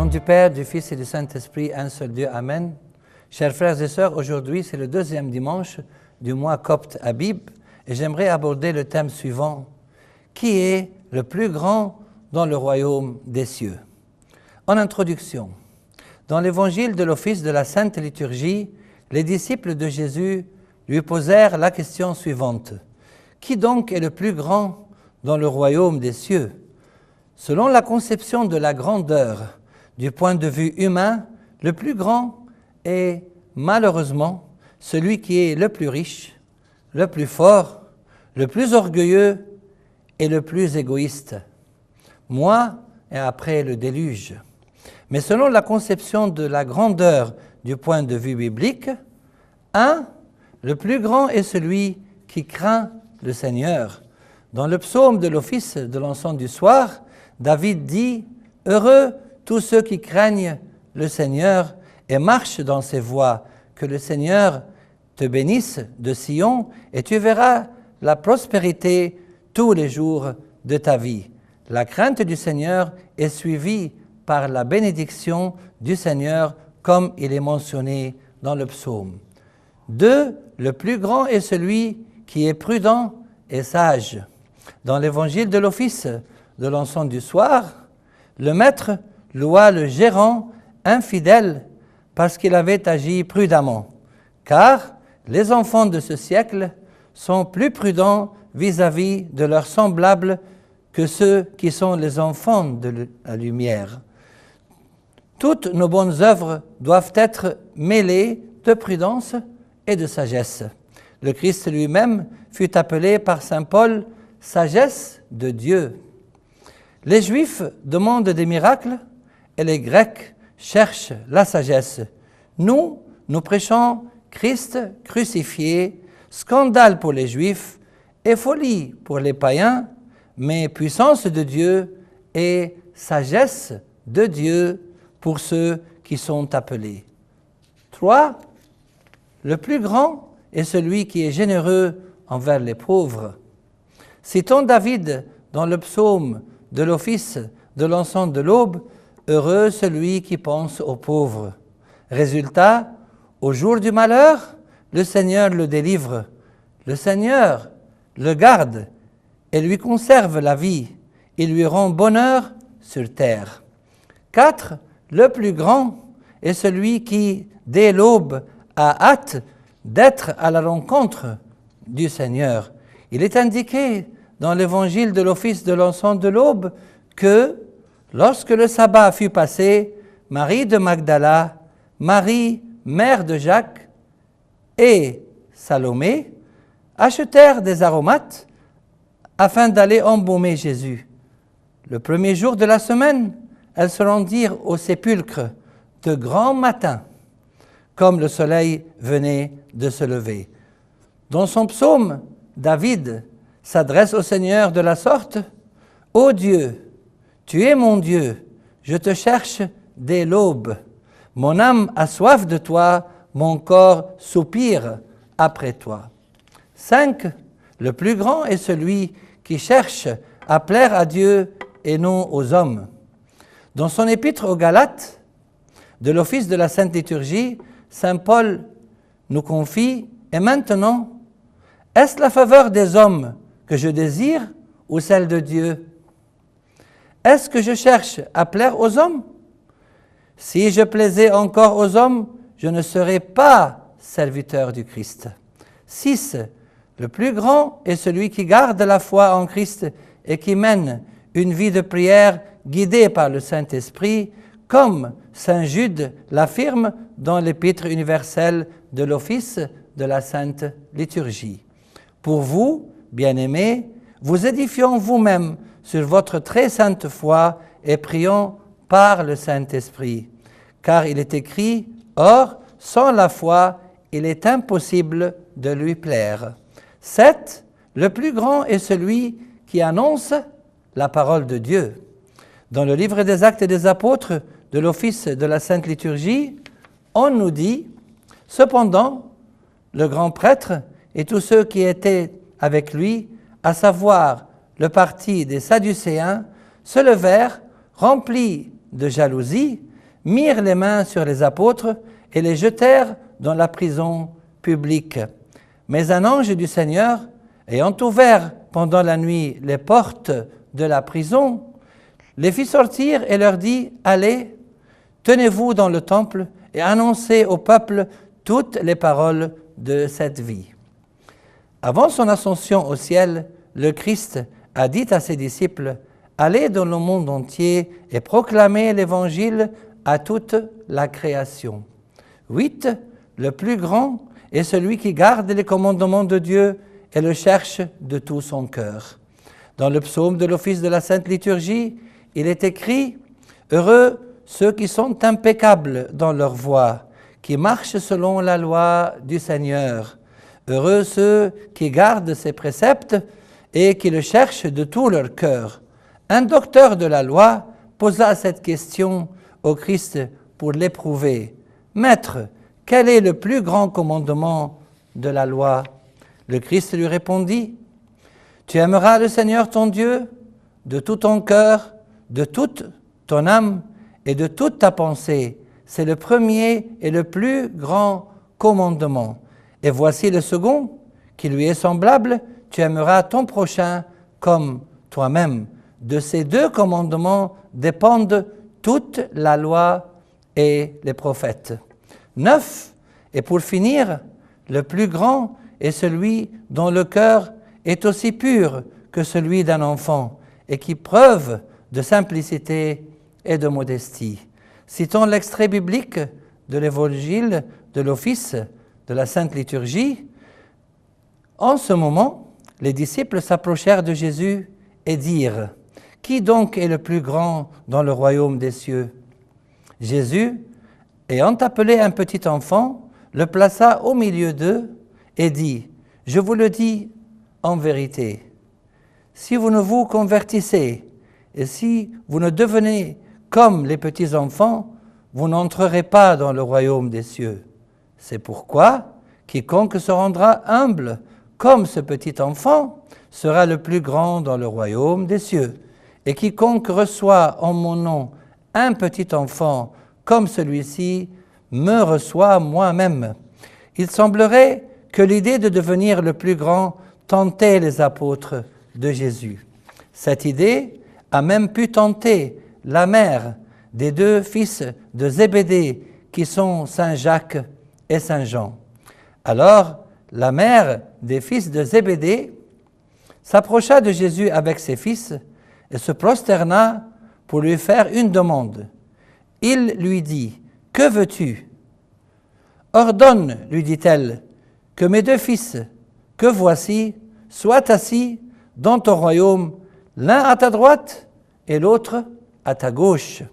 nom du Père, du Fils et du Saint-Esprit, un seul Dieu, Amen. Chers frères et sœurs, aujourd'hui c'est le deuxième dimanche du mois copte Abib et j'aimerais aborder le thème suivant. Qui est le plus grand dans le royaume des cieux? En introduction, dans l'évangile de l'office de la Sainte Liturgie, les disciples de Jésus lui posèrent la question suivante. Qui donc est le plus grand dans le royaume des cieux? Selon la conception de la grandeur, du point de vue humain, le plus grand est malheureusement celui qui est le plus riche, le plus fort, le plus orgueilleux et le plus égoïste. Moi et après le déluge. Mais selon la conception de la grandeur du point de vue biblique, le plus grand est celui qui craint le Seigneur. Dans le psaume de l'office de l'encens du soir, David dit « Heureux tous ceux qui craignent le Seigneur et marchent dans ses voies, que le Seigneur te bénisse de Sion et tu verras la prospérité tous les jours de ta vie. » La crainte du Seigneur est suivie par la bénédiction du Seigneur comme il est mentionné dans le psaume. 2. Le plus grand est celui qui est prudent et sage. Dans l'évangile de l'office de l'encens du soir, le maître loua le gérant infidèle parce qu'il avait agi prudemment, car les enfants de ce siècle sont plus prudents vis-à-vis de leurs semblables que ceux qui sont les enfants de la lumière. Toutes nos bonnes œuvres doivent être mêlées de prudence et de sagesse. Le Christ lui-même fut appelé par saint Paul « sagesse de Dieu ». Les Juifs demandent des miracles et les Grecs cherchent la sagesse. Nous prêchons Christ crucifié, scandale pour les Juifs et folie pour les païens, mais puissance de Dieu et sagesse de Dieu pour ceux qui sont appelés. 3. Le plus grand est celui qui est généreux envers les pauvres. Citons David dans le psaume de l'office de l'encens de l'aube, « Heureux celui qui pense aux pauvres ». Résultat, au jour du malheur, le Seigneur le délivre. Le Seigneur le garde et lui conserve la vie. Il lui rend bonheur sur terre. 4. Le plus grand est celui qui, dès l'aube, a hâte d'être à la rencontre du Seigneur. Il est indiqué dans l'évangile de l'office de l'encens de l'aube que, lorsque le sabbat fut passé, Marie de Magdala, Marie, mère de Jacques, et Salomé achetèrent des aromates afin d'aller embaumer Jésus. Le premier jour de la semaine, elles se rendirent au sépulcre de grand matin, comme le soleil venait de se lever. Dans son psaume, David s'adresse au Seigneur de la sorte, « Ô Dieu, tu es mon Dieu, je te cherche dès l'aube. Mon âme a soif de toi, mon corps soupire après toi. » 5. Le plus grand est celui qui cherche à plaire à Dieu et non aux hommes. Dans son épître aux Galates, de l'office de la Sainte Liturgie, saint Paul nous confie « Et maintenant, est-ce la faveur des hommes que je désire ou celle de Dieu? Est-ce que je cherche à plaire aux hommes? Si je plaisais encore aux hommes, je ne serais pas serviteur du Christ. » 6. Le plus grand est celui qui garde la foi en Christ et qui mène une vie de prière guidée par le Saint-Esprit, comme saint Jude l'affirme dans l'épître universelle de l'office de la Sainte Liturgie. Pour vous, bien-aimés, vous édifions vous-même sur votre très sainte foi et prions par le Saint-Esprit. Car il est écrit, « Or, sans la foi, il est impossible de lui plaire. » 7. Le plus grand est celui qui annonce la parole de Dieu. Dans le livre des Actes et des Apôtres de l'office de la Sainte Liturgie, on nous dit « Cependant, le grand prêtre et tous ceux qui étaient avec lui, à savoir le parti des Sadducéens, se levèrent, remplis de jalousie, mirent les mains sur les apôtres et les jetèrent dans la prison publique. Mais un ange du Seigneur, ayant ouvert pendant la nuit les portes de la prison, les fit sortir et leur dit, « Allez, tenez-vous dans le temple et annoncez au peuple toutes les paroles de cette vie. » Avant son ascension au ciel, le Christ a dit à ses disciples, « Allez dans le monde entier et proclamez l'Évangile à toute la création. » 8. Le plus grand est celui qui garde les commandements de Dieu et le cherche de tout son cœur. Dans le psaume de l'office de la Sainte Liturgie, il est écrit « Heureux ceux qui sont impeccables dans leur voie, qui marchent selon la loi du Seigneur. Heureux ceux qui gardent ses préceptes et qui le cherchent de tout leur cœur. » Un docteur de la loi posa cette question au Christ pour l'éprouver. « Maître, quel est le plus grand commandement de la loi ?» Le Christ lui répondit, « Tu aimeras le Seigneur ton Dieu de tout ton cœur, de toute ton âme et de toute ta pensée. C'est le premier et le plus grand commandement. Et voici le second, qui lui est semblable, tu aimeras ton prochain comme toi-même. De ces deux commandements dépendent toute la loi et les prophètes. 9. Et pour finir, le plus grand est celui dont le cœur est aussi pur que celui d'un enfant et qui preuve de simplicité et de modestie. Citons l'extrait biblique de l'Évangile de l'Office de la Sainte Liturgie. En ce moment, les disciples s'approchèrent de Jésus et dirent « Qui donc est le plus grand dans le royaume des cieux ?» Jésus, ayant appelé un petit enfant, le plaça au milieu d'eux et dit « Je vous le dis en vérité, si vous ne vous convertissez et si vous ne devenez comme les petits enfants, vous n'entrerez pas dans le royaume des cieux. C'est pourquoi quiconque se rendra humble comme ce petit enfant sera le plus grand dans le royaume des cieux. Et quiconque reçoit en mon nom un petit enfant comme celui-ci me reçoit moi-même. » Il semblerait que l'idée de devenir le plus grand tentait les apôtres de Jésus. Cette idée a même pu tenter la mère des deux fils de Zébédée qui sont Saint Jacques et Saint Jean. Alors, la mère des fils de Zébédée s'approcha de Jésus avec ses fils et se prosterna pour lui faire une demande. Il lui dit, « Que veux-tu » ? « Ordonne, lui dit-elle, que mes deux fils, que voici, soient assis dans ton royaume, l'un à ta droite et l'autre à ta gauche. »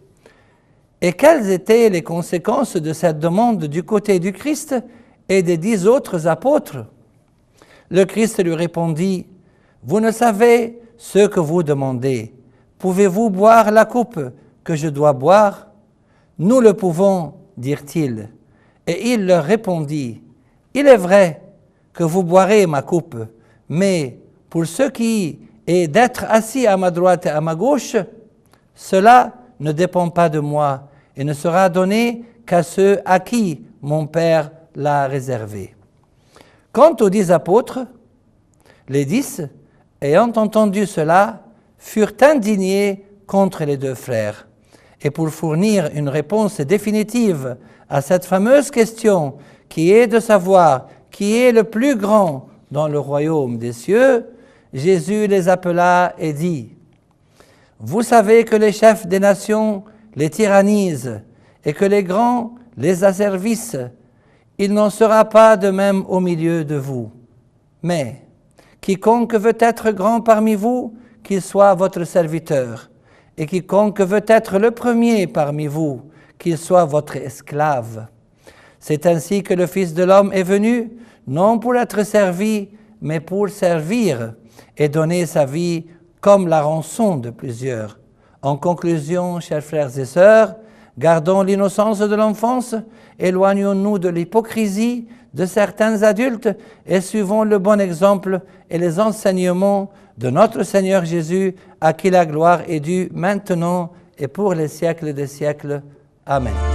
Et quelles étaient les conséquences de cette demande du côté du Christ et des 10 autres apôtres? Le Christ lui répondit, « Vous ne savez ce que vous demandez. Pouvez-vous boire la coupe que je dois boire ?» « Nous le pouvons, dirent-ils. Et il leur répondit, « Il est vrai que vous boirez ma coupe, mais pour ce qui est d'être assis à ma droite et à ma gauche, cela ne dépend pas de moi et ne sera donné qu'à ceux à qui mon Père l'a réservé. » Quant aux 10 apôtres, les 10, ayant entendu cela, furent indignés contre les 2 frères. Et pour fournir une réponse définitive à cette fameuse question qui est de savoir qui est le plus grand dans le royaume des cieux, Jésus les appela et dit, « Vous savez que les chefs des nations les tyrannisent et que les grands les asservissent. Il n'en sera pas de même au milieu de vous. Mais quiconque veut être grand parmi vous, qu'il soit votre serviteur. Et quiconque veut être le premier parmi vous, qu'il soit votre esclave. C'est ainsi que le Fils de l'homme est venu, non pour être servi, mais pour servir et donner sa vie comme la rançon de plusieurs. » En conclusion, chers frères et sœurs, gardons l'innocence de l'enfance, éloignons-nous de l'hypocrisie de certains adultes et suivons le bon exemple et les enseignements de notre Seigneur Jésus, à qui la gloire est due maintenant et pour les siècles des siècles. Amen.